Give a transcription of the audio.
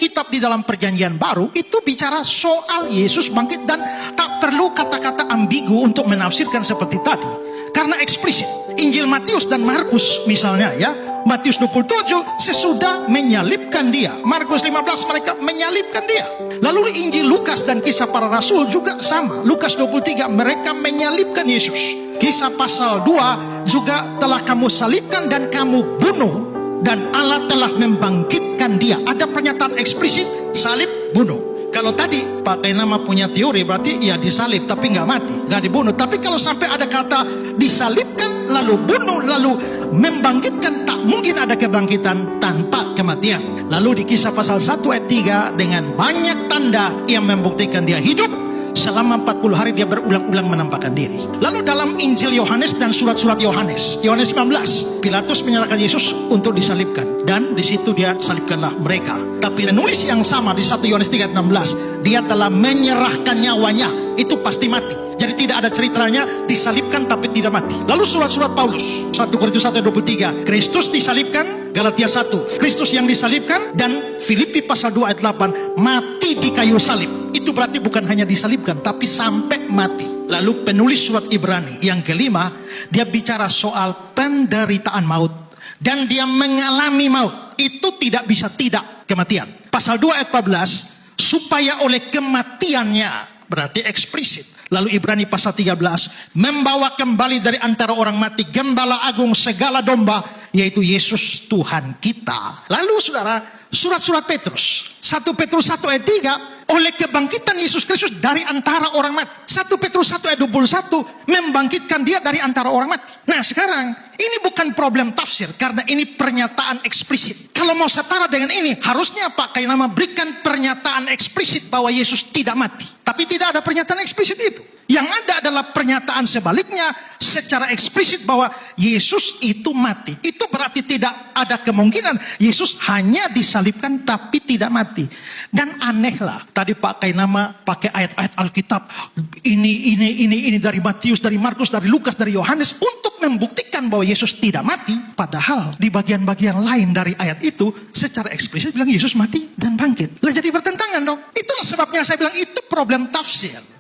kitab di dalam perjanjian baru itu bicara soal Yesus bangkit, dan tak perlu kata-kata ambigu untuk menafsirkan seperti tadi, karena eksplisit. Injil Matius dan Markus misalnya ya, Matius 27 sesudah menyalibkan dia, Markus 15 mereka menyalibkan dia. Lalu Injil Lukas dan Kisah Para Rasul juga sama, Lukas 23 mereka menyalibkan Yesus. Kisah pasal 2 juga telah kamu salibkan dan kamu bunuh, dan Allah telah membangkitkan dia. Ada pernyataan eksplisit, salib, bunuh. Kalau tadi Pak Kainama punya teori, berarti ya disalib tapi nggak mati, nggak dibunuh. Tapi kalau sampai ada kata disalibkan lalu bunuh lalu membangkitkan, tak mungkin ada kebangkitan tanpa kematian. Lalu di Kisah pasal 1 ayat 3 dengan banyak tanda yang membuktikan dia hidup. Selama 40 hari dia berulang-ulang menampakkan diri. Lalu dalam Injil Yohanes dan surat-surat Yohanes 19, Pilatus menyerahkan Yesus untuk disalibkan, dan di situ dia salibkanlah mereka. Tapi penulis yang sama di 1 Yohanes 3:16, dia telah menyerahkan nyawanya, itu pasti mati. Jadi tidak ada ceritanya disalibkan tapi tidak mati. Lalu surat-surat Paulus 1 Korintus 1:23, Kristus disalibkan, Galatia 1, Kristus yang disalibkan, dan Filipi pasal 2 ayat 8, mati di kayu salib. Itu berarti bukan hanya disalibkan tapi sampai mati. Lalu penulis surat Ibrani yang kelima, dia bicara soal penderitaan maut, dan dia mengalami maut. Itu tidak bisa tidak kematian. Pasal 2 ayat 14, supaya oleh kematiannya, berarti eksplisit. Lalu Ibrani pasal 13, membawa kembali dari antara orang mati Gembala Agung segala domba, yaitu Yesus Tuhan kita. Lalu saudara, surat-surat Petrus 1 Petrus 1 ayat 3, oleh kebangkitan Yesus Kristus dari antara orang mati. 1 Petrus 1 ayat 21 membangkitkan dia dari antara orang mati. Nah sekarang ini bukan problem tafsir, karena ini pernyataan eksplisit. Kalau mau setara dengan ini, harusnya Pak Kainama berikan pernyataan eksplisit bahwa Yesus tidak mati. Tapi tidak ada pernyataan eksplisit itu. Yang ada adalah pernyataan sebaliknya secara eksplisit bahwa Yesus itu mati. Itu berarti tidak ada kemungkinan Yesus hanya disalibkan tapi tidak mati. Dan anehlah, tadi Pak Kainama pakai ayat-ayat Alkitab ini dari Matius, dari Markus, dari Lukas, dari Yohanes untuk membuktikan bahwa Yesus tidak mati. Padahal di bagian-bagian lain dari ayat itu secara eksplisit bilang Yesus mati dan bangkit. Lah jadi bertentangan dong. Itulah sebabnya saya bilang itu problem tafsir.